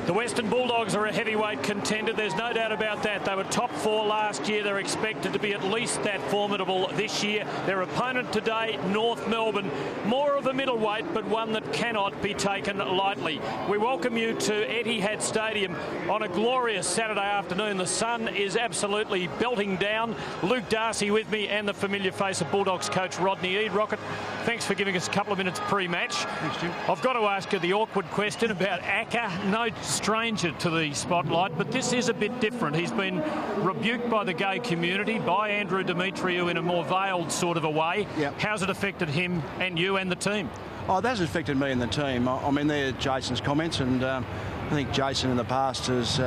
The Western Bulldogs are a heavyweight contender. There's no doubt about that. They were top 4 last year. They're expected to be at least that formidable this year. Their opponent today, North Melbourne, more of a middleweight, but one that cannot be taken lightly. We welcome you to Etihad Stadium on a glorious Saturday afternoon. The sun is absolutely belting down. Luke Darcy with me and the familiar face of Bulldogs coach Rodney Eade. Rocket, thanks for giving us a couple of minutes pre-match. Thanks, Jim. I've got to ask you the awkward question about Acker. No stranger to the spotlight, but this is a bit different. He's been rebuked by the gay community, by Andrew Demetriou in a more veiled sort of a way. Yep. How's it affected him and you and the team? Oh, that has affected me and the team. I mean, they're Jason's comments, and I think Jason in the past has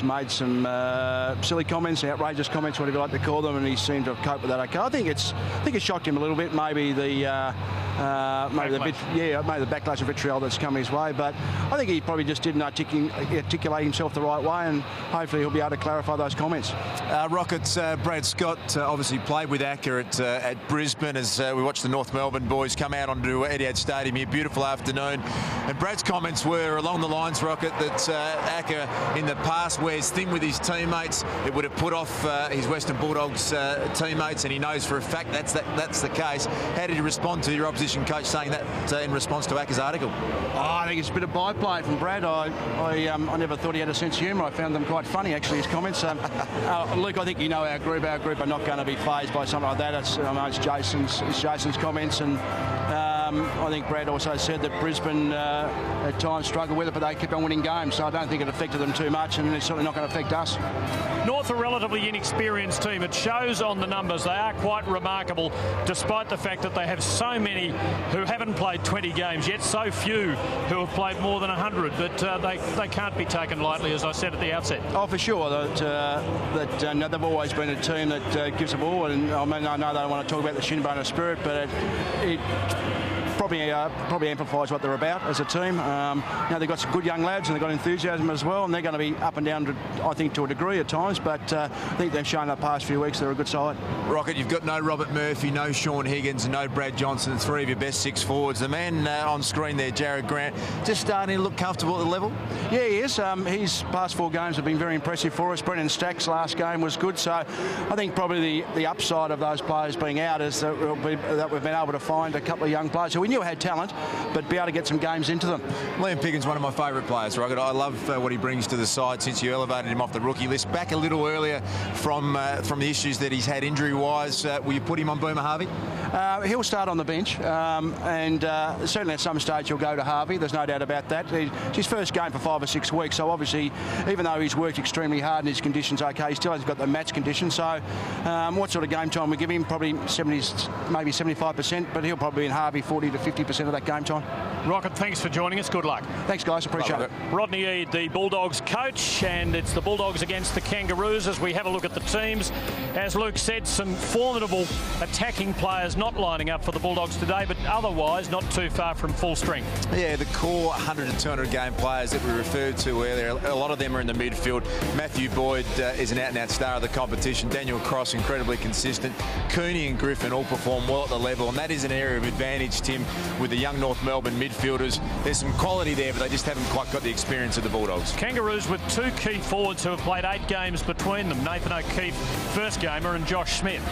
made some silly comments, outrageous comments, whatever you like to call them, and he seemed to have coped with that okay. I think it shocked him a little bit, maybe the backlash of vitriol that's come his way, but I think he probably just didn't articulate himself the right way, and hopefully he'll be able to clarify those comments. Rockets, Brad Scott obviously played with Acker at Brisbane as we watched the North Melbourne boys come out onto Etihad Stadium here. Beautiful afternoon, and Brad's comments were along the lines, Rocket, that Acker in the past wears thin with his teammates. It would have put off his Western Bulldogs teammates, and he knows for a fact that's the case. How did you respond to your opposition coach saying that in response to Acker's article? Oh, I think it's a bit of byplay from Brad. I never thought he had a sense of humour. I found them quite funny, actually, his comments. Luke, I think you know our group. Our group are not going to be fazed by something like that. It's Jason's comments, and I think Brad also said that Brisbane at times struggled with it, but they kept on winning games, so I don't think it affected them too much, and it's certainly not going to affect us. North, a relatively inexperienced team. It shows on the numbers. They are quite remarkable, despite the fact that they have so many who haven't played 20 games, yet so few who have played more than 100. But they can't be taken lightly, as I said at the outset. Oh, for sure. They've always been a team that gives a ball, and I mean, I know they don't want to talk about the shin bone of spirit, but it probably amplifies what they're about as a team. They've got some good young lads, and they've got enthusiasm as well, and they're going to be up and down, I think, to a degree at times, but I think they've shown the past few weeks they're a good side. Rocket, you've got no Robert Murphy, no Sean Higgins, and no Brad Johnson, 3 of your best 6 forwards. The man on screen there, Jared Grant, just starting to look comfortable at the level? Yeah, he is. His past 4 games have been very impressive for us. Brendan Stack's last game was good, so I think probably the upside of those players being out is that we've been able to find a couple of young players who we knew had talent, but be able to get some games into them. Liam Piggin's one of my favourite players, Rocket. I love what he brings to the side since you elevated him off the rookie list. Back a little earlier from the issues that he's had injury-wise, will you put him on Boomer Harvey? He'll start on the bench, and certainly at some stage he'll go to Harvey. There's no doubt about that. It's his first game for 5 or 6 weeks, so obviously, even though he's worked extremely hard and his condition's okay, he still hasn't got the match condition. So what sort of game time we give him? Probably 70, maybe 75%, but he'll probably be in Harvey 40 to 50% of that game time. Rocket, thanks for joining us. Good luck. Thanks, guys. Appreciate it. Rodney Eade, the Bulldogs coach, and it's the Bulldogs against the Kangaroos as we have a look at the teams. As Luke said, some formidable attacking players not lining up for the Bulldogs today, but otherwise not too far from full strength. Yeah, the core 100 to 200 game players that we referred to earlier, a lot of them are in the midfield. Matthew Boyd is an out-and-out star of the competition. Daniel Cross, incredibly consistent. Cooney and Griffin all perform well at the level, and that is an area of advantage, Tim, with the young North Melbourne midfielders. There's some quality there, but they just haven't quite got the experience of the Bulldogs. Kangaroos with 2 key forwards who have played 8 games between them. Nathan O'Keefe, first gamer, and Josh Smith.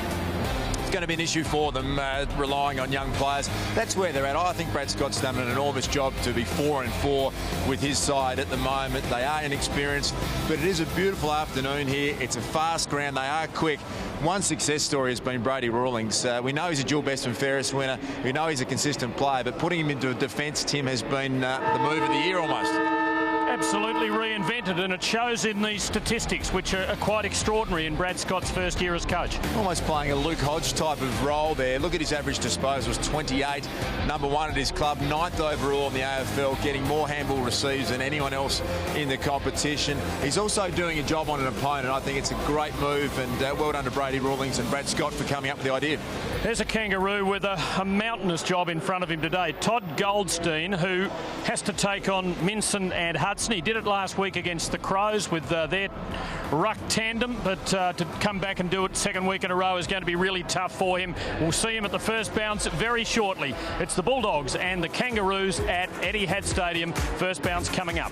It's going to be an issue for them, relying on young players. That's where they're at. I think Brad Scott's done an enormous job to be 4-4 with his side at the moment. They are inexperienced, but it is a beautiful afternoon here. It's a fast ground. They are quick. One success story has been Brady Rawlings. We know he's a dual best and fairest winner. We know he's a consistent player, but putting him into defence, Tim, has been the move of the year almost. Absolutely reinvented, and it shows in these statistics, which are quite extraordinary in Brad Scott's first year as coach. Almost playing a Luke Hodge type of role there. Look at his average disposals, 28, number 1 at his club, 9th overall in the AFL, getting more handball receives than anyone else in the competition. He's also doing a job on an opponent. I think it's a great move, and well done to Brady Rawlings and Brad Scott for coming up with the idea. There's a Kangaroo with a mountainous job in front of him today. Todd Goldstein, who has to take on Minson and Hudson. cuts, and he did it last week against the Crows with their ruck tandem, but to come back and do it second week in a row is going to be really tough for him. We'll see him at the first bounce very shortly. It's the Bulldogs and the Kangaroos at Etihad Stadium. First bounce coming up.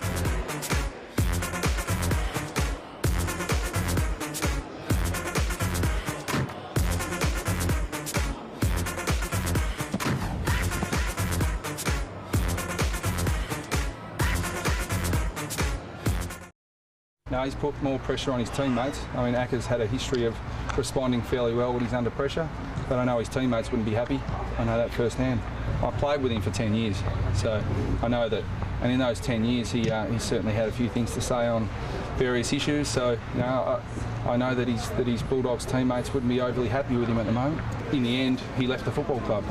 No, he's put more pressure on his teammates. I mean, Acker's had a history of responding fairly well when he's under pressure, but I know his teammates wouldn't be happy. I know that firsthand. I played with him for 10 years, so I know that. And in those 10 years, he certainly had a few things to say on various issues. So, you know, I know that his Bulldogs teammates wouldn't be overly happy with him at the moment. In the end, he left the football club.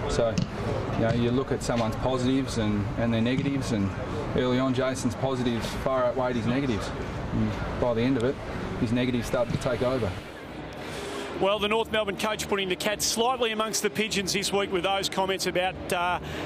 So, you know, you look at someone's positives and their negatives, and early on, Jason's positives far outweighed his negatives. And by the end of it, his negatives started to take over. Well, the North Melbourne coach putting the Cats slightly amongst the pigeons this week with those comments about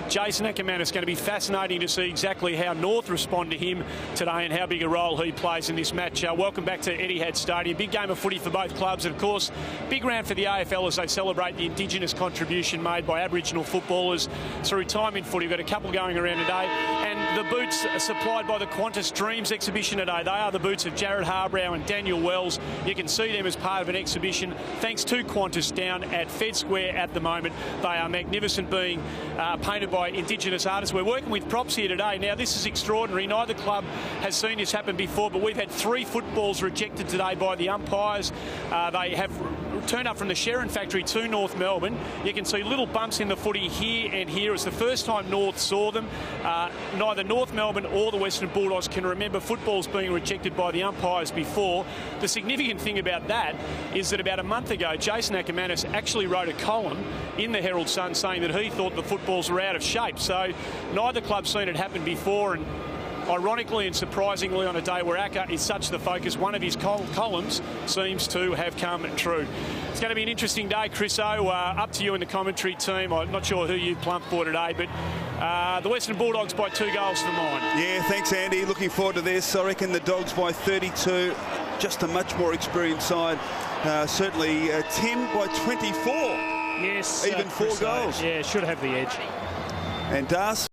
Jason Ackerman. It's going to be fascinating to see exactly how North respond to him today and how big a role he plays in this match. Welcome back to Etihad Stadium. Big game of footy for both clubs, and of course, big round for the AFL as they celebrate the Indigenous contribution made by Aboriginal footballers through time in footy. We've got a couple going around today, and the boots are supplied by the Qantas Dreams exhibition today. They are the boots of Jared Harbrow and Daniel Wells. You can see them as part of an exhibition thanks to Qantas down at Fed Square at the moment. They are magnificent, being painted by Indigenous artists. We're working with props here today. Now, this is extraordinary. Neither club has seen this happen before, but we've had 3 footballs rejected today by the umpires. They have turned up from the Sherrin factory to North Melbourne. You can see little bumps in the footy here and here. It's the first time North saw them. Neither North Melbourne or the Western Bulldogs can remember footballs being rejected by the umpires before. The significant thing about that is that about a month ago, Jason Ackermanis actually wrote a column in the Herald Sun saying that he thought the footballs were out of shape. So neither club's seen it happen before, and ironically and surprisingly, on a day where Acker is such the focus, one of his columns seems to have come true. It's going to be an interesting day, Chriso. Up to you in the commentary team. I'm not sure who you plumped for today, but the Western Bulldogs by 2 goals to mine. Yeah, thanks, Andy. Looking forward to this. I reckon the Dogs by 32. Just a much more experienced side. Certainly 10 by 24. Yes. Even 4 goals. Yeah, should have the edge. And Das